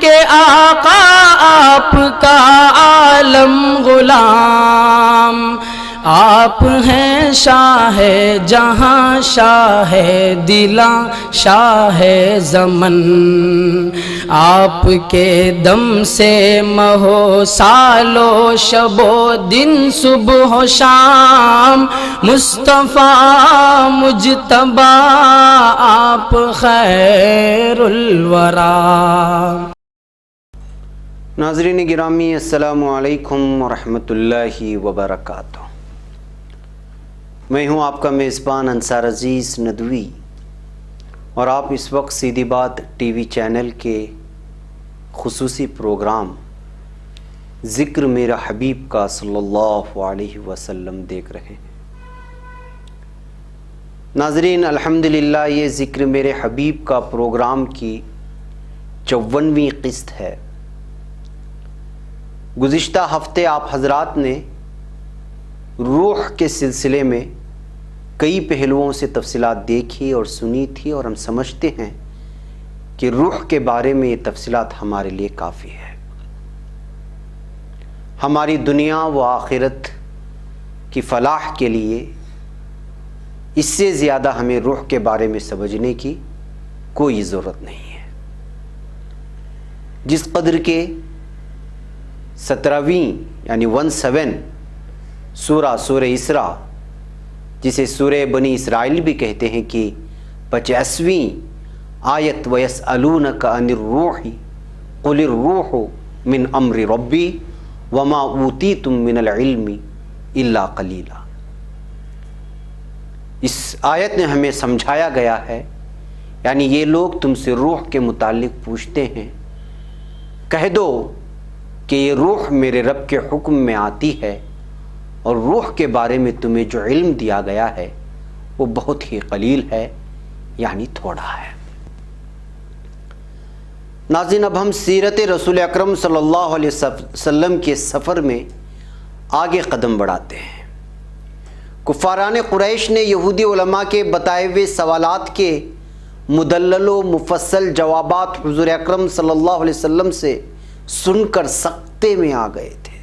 کے آقا آپ کا عالم غلام، آپ ہیں شاہ جہاں شاہ دلاں شاہ زمن، آپ کے دم سے مہو سالو شب و دن صبح و شام، مصطفیٰ مجتبی آپ خیر الورا۔ ناظرین گرامی، السلام علیکم ورحمۃ اللہ وبرکاتہ۔ میں ہوں آپ کا میزبان انصار عزیز ندوی، اور آپ اس وقت سیدھی بات ٹی وی چینل کے خصوصی پروگرام ذکر میرا حبیب کا صلی اللہ علیہ وسلم دیکھ رہے ہیں۔ ناظرین، الحمدللہ یہ ذکر میرے حبیب کا پروگرام کی 54ویں قسط ہے۔ گزشتہ ہفتے آپ حضرات نے روح کے سلسلے میں کئی پہلوؤں سے تفصیلات دیکھی اور سنی تھی، اور ہم سمجھتے ہیں کہ روح کے بارے میں یہ تفصیلات ہمارے لیے کافی ہے۔ ہماری دنیا و آخرت کی فلاح کے لیے اس سے زیادہ ہمیں روح کے بارے میں سمجھنے کی کوئی ضرورت نہیں ہے۔ جس قدر کے 17ویں یعنی 17 سورہ اسراء، جسے سورہ بنی اسرائیل بھی کہتے ہیں، کہ 50ویں آیت وَيَسْأَلُونَكَ عَنِ الرُّوحِ قُلِ الرُّوحُ مِنْ أَمْرِ رَبِّي وَمَا أُوتِيتُم مِّنَ الْعِلْمِ إِلَّا قَلِيلًا۔ اس آیت نے ہمیں سمجھایا گیا ہے، یعنی یہ لوگ تم سے روح کے متعلق پوچھتے ہیں، کہہ دو کہ یہ روح میرے رب کے حکم میں آتی ہے، اور روح کے بارے میں تمہیں جو علم دیا گیا ہے وہ بہت ہی قلیل ہے، یعنی تھوڑا ہے۔ ناظرین، اب ہم سیرت رسول اکرم صلی اللہ علیہ وسلم کے سفر میں آگے قدم بڑھاتے ہیں۔ کفاران قریش نے یہودی علماء کے بتائے ہوئے سوالات کے مدلل و مفصل جوابات حضور اکرم صلی اللہ علیہ وسلم سے سن کر سکتے میں آ گئے تھے۔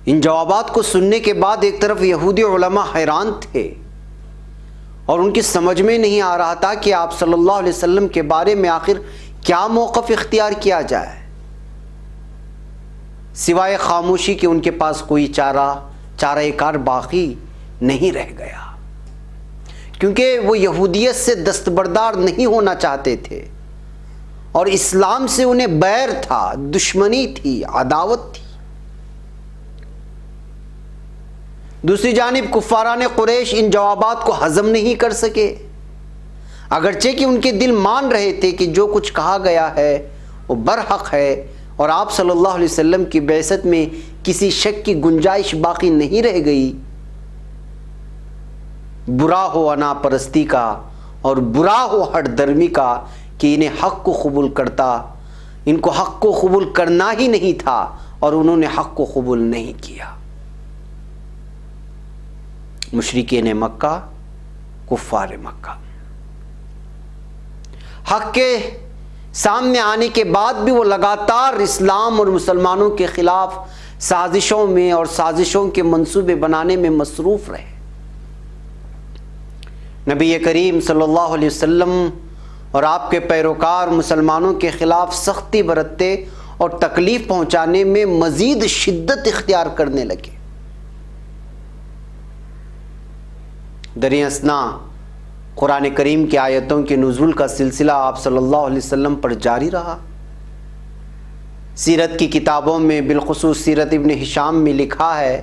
ان جوابات کو سننے کے بعد ایک طرف یہودی علماء حیران تھے، اور ان کی سمجھ میں نہیں آ رہا تھا کہ آپ صلی اللہ علیہ وسلم کے بارے میں آخر کیا موقف اختیار کیا جائے، سوائے خاموشی کہ ان کے پاس کوئی چارہ کار باقی نہیں رہ گیا، کیونکہ وہ یہودیت سے دستبردار نہیں ہونا چاہتے تھے، اور اسلام سے انہیں بیر تھا، دشمنی تھی، عداوت تھی۔ دوسری جانب کفاران قریش ان جوابات کو ہضم نہیں کر سکے، اگرچہ کہ ان کے دل مان رہے تھے کہ جو کچھ کہا گیا ہے وہ برحق ہے، اور آپ صلی اللہ علیہ وسلم کی بعثت میں کسی شک کی گنجائش باقی نہیں رہ گئی۔ برا ہو انا پرستی کا، اور برا ہو ہٹ درمی کا، کہ انہیں حق کو قبول کرتا، ان کو حق کو قبول کرنا ہی نہیں تھا، اور انہوں نے حق کو قبول نہیں کیا۔ مشرکین مکہ، کفار مکہ، حق کے سامنے آنے کے بعد بھی وہ لگاتار اسلام اور مسلمانوں کے خلاف سازشوں میں اور سازشوں کے منصوبے بنانے میں مصروف رہے۔ نبی کریم صلی اللہ علیہ وسلم اور آپ کے پیروکار مسلمانوں کے خلاف سختی برتتے اور تکلیف پہنچانے میں مزید شدت اختیار کرنے لگے۔ دریں اثنا قرآن کریم کی آیتوں کے نزول کا سلسلہ آپ صلی اللہ علیہ وسلم پر جاری رہا۔ سیرت کی کتابوں میں، بالخصوص سیرت ابن ہشام میں لکھا ہے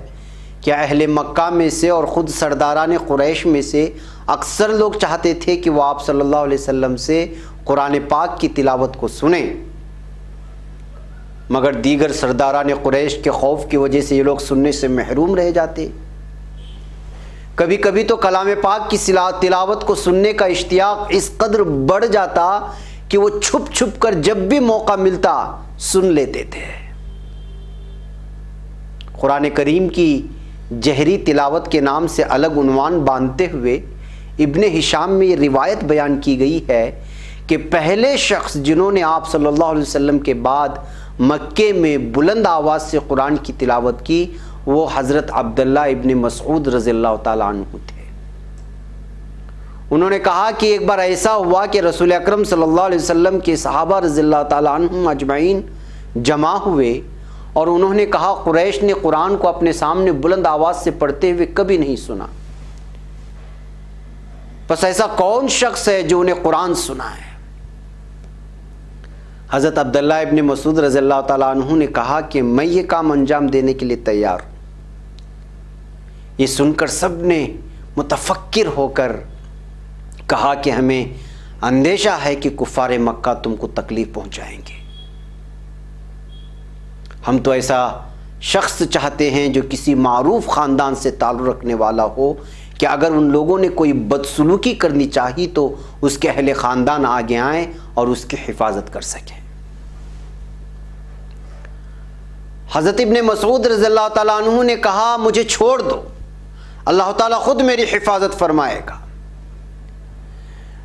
کہ اہل مکہ میں سے اور خود سرداران قریش میں سے اکثر لوگ چاہتے تھے کہ وہ آپ صلی اللہ علیہ وسلم سے قرآن پاک کی تلاوت کو سنیں، مگر دیگر سرداران قریش کے خوف کی وجہ سے یہ لوگ سننے سے محروم رہ جاتے۔ کبھی کبھی تو کلام پاک کی تلاوت کو سننے کا اشتیاق اس قدر بڑھ جاتا کہ وہ چھپ چھپ کر جب بھی موقع ملتا سن لیتے تھے۔ قرآن کریم کی جہری تلاوت کے نام سے الگ عنوان باندھتے ہوئے ابن ہشام میں یہ روایت بیان کی گئی ہے کہ پہلے شخص جنہوں نے آپ صلی اللہ علیہ وسلم کے بعد مکے میں بلند آواز سے قرآن کی تلاوت کی وہ حضرت عبداللہ ابن مسعود رضی اللہ تعالیٰ عنہ تھے۔ انہوں نے کہا کہ ایک بار ایسا ہوا کہ رسول اکرم صلی اللہ علیہ وسلم کے صحابہ رضی اللہ تعالیٰ عنہم اجمعین جمع ہوئے اور انہوں نے کہا قریش نے قرآن کو اپنے سامنے بلند آواز سے پڑھتے ہوئے کبھی نہیں سنا، بس ایسا کون شخص ہے جو انہیں قرآن سنا ہے؟ حضرت عبداللہ ابن مسعود رضی اللہ تعالیٰ عنہ نے کہا کہ میں یہ کام انجام دینے کے لیے تیار ہوں۔ یہ سن کر سب نے متفکر ہو کر کہا کہ ہمیں اندیشہ ہے کہ کفار مکہ تم کو تکلیف پہنچائیں گے، ہم تو ایسا شخص چاہتے ہیں جو کسی معروف خاندان سے تعلق رکھنے والا ہو کہ اگر ان لوگوں نے کوئی بدسلوکی کرنی چاہی تو اس کے اہل خاندان آگے آئیں اور اس کی حفاظت کر سکیں۔ حضرت ابن مسعود رضی اللہ تعالیٰ عنہ نے کہا مجھے چھوڑ دو، اللہ تعالیٰ خود میری حفاظت فرمائے گا۔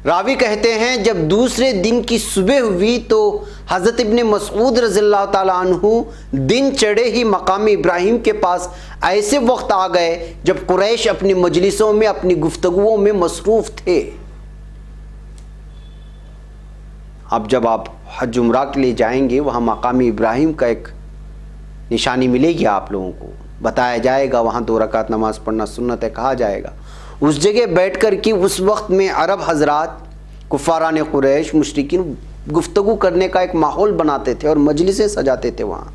راوی کہتے ہیں جب دوسرے دن کی صبح ہوئی تو حضرت ابن مسعود رضی اللہ تعالیٰ عنہ دن چڑھے ہی مقام ابراہیم کے پاس ایسے وقت آ گئے جب قریش اپنی مجلسوں میں اپنی گفتگوؤں میں مصروف تھے۔ اب جب آپ حج عمرہ کے لیے جائیں گے وہاں مقام ابراہیم کا ایک نشانی ملے گی، آپ لوگوں کو بتایا جائے گا، وہاں 2 رکعت نماز پڑھنا سنت ہے کہا جائے گا۔ اس جگہ بیٹھ کر کہ اس وقت میں عرب حضرات کفاران قریش مشرکین گفتگو کرنے کا ایک ماحول بناتے تھے اور مجلسیں سجاتے تھے وہاں،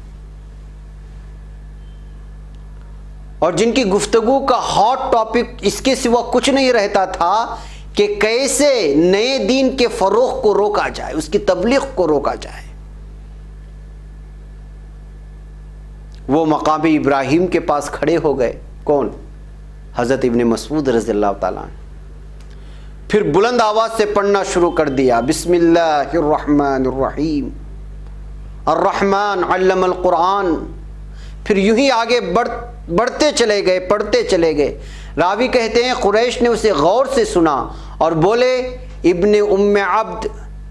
اور جن کی گفتگو کا ہاٹ ٹاپک اس کے سوا کچھ نہیں رہتا تھا کہ کیسے نئے دین کے فروغ کو روکا جائے، اس کی تبلیغ کو روکا جائے۔ وہ مقام ابراہیم کے پاس کھڑے ہو گئے، کون؟ حضرت ابن مسعود رضی اللہ تعالیٰ عنہ۔ پھر بلند آواز سے پڑھنا شروع کر دیا، بسم اللہ الرحمن الرحیم، الرحمن علم القرآن۔ پھر یوں ہی آگے بڑھتے چلے گئے، پڑھتے چلے گئے۔ راوی کہتے ہیں قریش نے اسے غور سے سنا اور بولے ابن ام عبد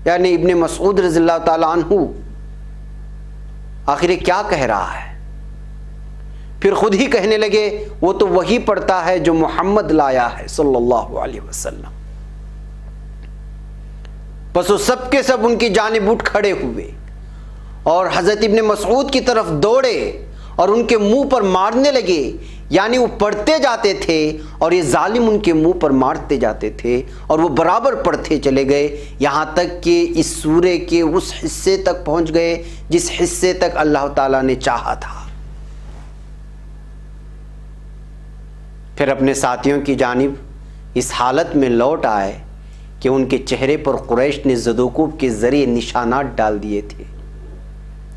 یعنی ابن مسعود رضی اللہ تعالیٰ عنہ آخر کیا کہہ رہا ہے؟ پھر خود ہی کہنے لگے وہ تو وہی پڑھتا ہے جو محمد لایا ہے صلی اللہ علیہ وسلم۔ بس وہ سب کے سب ان کی جانب اٹھ کھڑے ہوئے اور حضرت ابن مسعود کی طرف دوڑے اور ان کے منہ پر مارنے لگے، یعنی وہ پڑھتے جاتے تھے اور یہ ظالم ان کے منہ پر مارتے جاتے تھے اور وہ برابر پڑھتے چلے گئے، یہاں تک کہ اس سورے کے اس حصے تک پہنچ گئے جس حصے تک اللہ تعالیٰ نے چاہا تھا۔ پھر اپنے ساتھیوں کی جانب اس حالت میں لوٹ آئے کہ ان کے چہرے پر قریش نے زدوکوب کے ذریعے نشانات ڈال دیے تھے،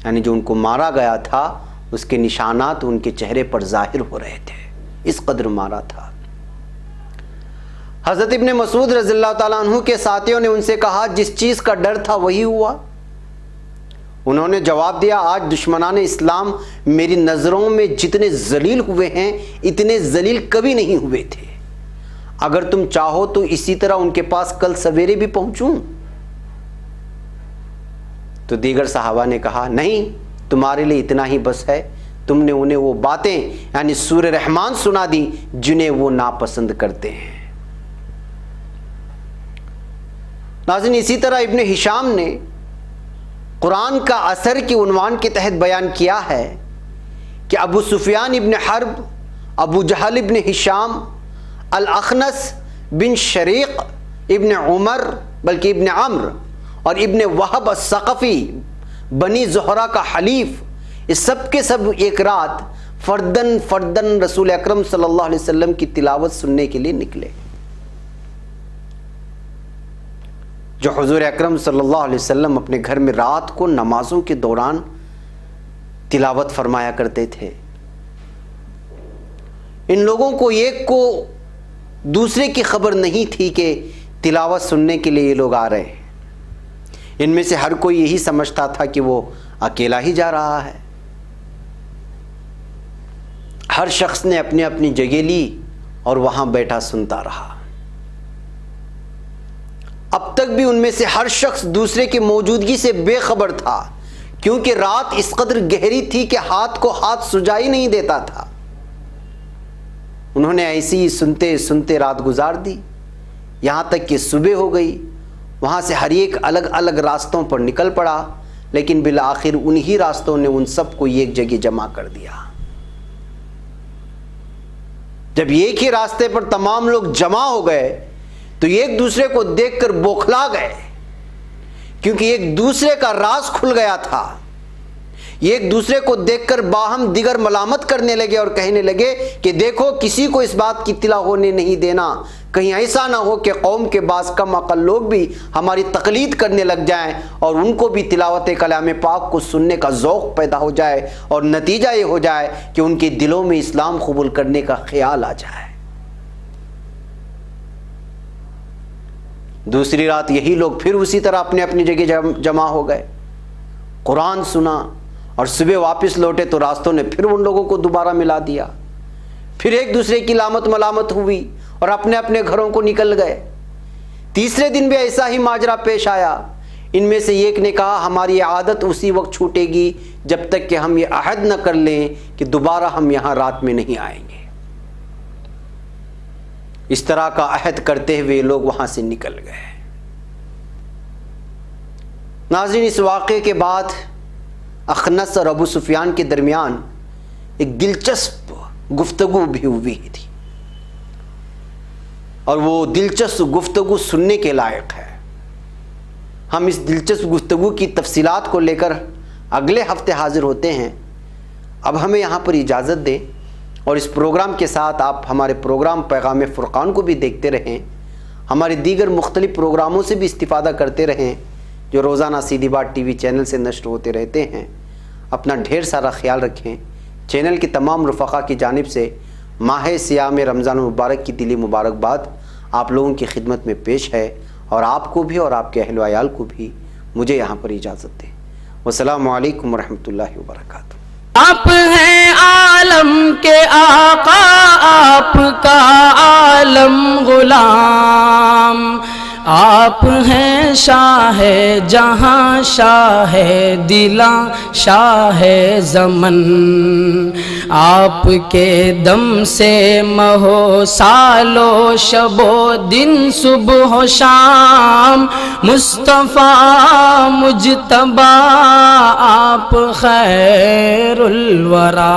یعنی جو ان کو مارا گیا تھا اس کے نشانات ان کے چہرے پر ظاہر ہو رہے تھے، اس قدر مارا تھا۔ حضرت ابن مسعود رضی اللہ تعالیٰ عنہ کے ساتھیوں نے ان سے کہا جس چیز کا ڈر تھا وہی ہوا۔ انہوں نے جواب دیا آج دشمنان اسلام میری نظروں میں جتنے ذلیل ہوئے ہیں اتنے ذلیل کبھی نہیں ہوئے تھے، اگر تم چاہو تو اسی طرح ان کے پاس کل سویرے بھی پہنچوں۔ تو دیگر صحابہ نے کہا نہیں، تمہارے لیے اتنا ہی بس ہے، تم نے انہیں وہ باتیں یعنی سورہ رحمان سنا دی جنہیں وہ ناپسند کرتے ہیں۔ ناظرین، اسی طرح ابن ہشام نے قرآن کا اثر کی عنوان کے تحت بیان کیا ہے کہ ابو سفیان ابن حرب، ابو جہل ابن ہشام، الاخنس بن شریق ابن عمر بلکہ ابن عمر اور ابن وہب الثقفی بنی زہرہ کا حلیف، اس سب کے سب ایک رات فردن رسول اکرم صلی اللہ علیہ وسلم کی تلاوت سننے کے لیے نکلے۔ جو حضور اکرم صلی اللہ علیہ وسلم اپنے گھر میں رات کو نمازوں کے دوران تلاوت فرمایا کرتے تھے، ان لوگوں کو ایک کو دوسرے کی خبر نہیں تھی کہ تلاوت سننے کے لیے یہ لوگ آ رہے ہیں۔ ان میں سے ہر کوئی یہی سمجھتا تھا کہ وہ اکیلا ہی جا رہا ہے۔ ہر شخص نے اپنی اپنی جگہ لی اور وہاں بیٹھا سنتا رہا۔ اب تک بھی ان میں سے ہر شخص دوسرے کی موجودگی سے بے خبر تھا، کیونکہ رات اس قدر گہری تھی کہ ہاتھ کو ہاتھ سجائی نہیں دیتا تھا۔ انہوں نے ایسی ہی سنتے سنتے رات گزار دی، یہاں تک کہ صبح ہو گئی۔ وہاں سے ہر ایک الگ الگ راستوں پر نکل پڑا، لیکن بالآخر انہی راستوں نے ان سب کو ایک جگہ جمع کر دیا۔ جب ایک ہی راستے پر تمام لوگ جمع ہو گئے تو ایک دوسرے کو دیکھ کر بوکھلا گئے، کیونکہ ایک دوسرے کا راز کھل گیا تھا۔ ایک دوسرے کو دیکھ کر باہم دیگر ملامت کرنے لگے اور کہنے لگے کہ دیکھو، کسی کو اس بات کی اطلاع ہونے نہیں دینا، کہیں ایسا نہ ہو کہ قوم کے بعض کم عقل لوگ بھی ہماری تقلید کرنے لگ جائیں اور ان کو بھی تلاوت کلام پاک کو سننے کا ذوق پیدا ہو جائے، اور نتیجہ یہ ہو جائے کہ ان کے دلوں میں اسلام قبول کرنے کا خیال آ جائے۔ دوسری رات یہی لوگ پھر اسی طرح اپنے اپنی جگہ جمع ہو گئے، قرآن سنا، اور صبح واپس لوٹے تو راستوں نے پھر ان لوگوں کو دوبارہ ملا دیا۔ پھر ایک دوسرے کی لامت ملامت ہوئی اور اپنے اپنے گھروں کو نکل گئے۔ تیسرے دن بھی ایسا ہی ماجرا پیش آیا۔ ان میں سے ایک نے کہا، ہماری عادت اسی وقت چھوٹے گی جب تک کہ ہم یہ عہد نہ کر لیں کہ دوبارہ ہم یہاں رات میں نہیں آئیں گے۔ اس طرح کا عہد کرتے ہوئے لوگ وہاں سے نکل گئے۔ ناظرین، اس واقعے کے بعد اخنس اور ابو سفیان کے درمیان ایک دلچسپ گفتگو بھی ہوئی تھی، اور وہ دلچسپ گفتگو سننے کے لائق ہے۔ ہم اس دلچسپ گفتگو کی تفصیلات کو لے کر اگلے ہفتے حاضر ہوتے ہیں۔ اب ہمیں یہاں پر اجازت دیں، اور اس پروگرام کے ساتھ آپ ہمارے پروگرام پیغام فرقان کو بھی دیکھتے رہیں، ہمارے دیگر مختلف پروگراموں سے بھی استفادہ کرتے رہیں جو روزانہ سیدھی بات ٹی وی چینل سے نشر ہوتے رہتے ہیں۔ اپنا ڈھیر سارا خیال رکھیں۔ چینل کے تمام رفقا کی جانب سے ماہ صیام رمضان المبارک کی دلی مبارکباد آپ لوگوں کی خدمت میں پیش ہے، اور آپ کو بھی اور آپ کے اہل و عیال کو بھی مجھے یہاں پر اجازت دیں۔ والسلام علیکم ورحمۃ اللہ وبرکاتہ۔ آپ ہیں عالم کے آقا، آپ کا عالم غلام، آپ ہیں شاہ جہاں، شاہ دلاں، شاہ زمن، آپ کے دم سے مہو سالو شب و دن، صبح و شام، مصطفیٰ مجتبیٰ، آپ خیر الورا۔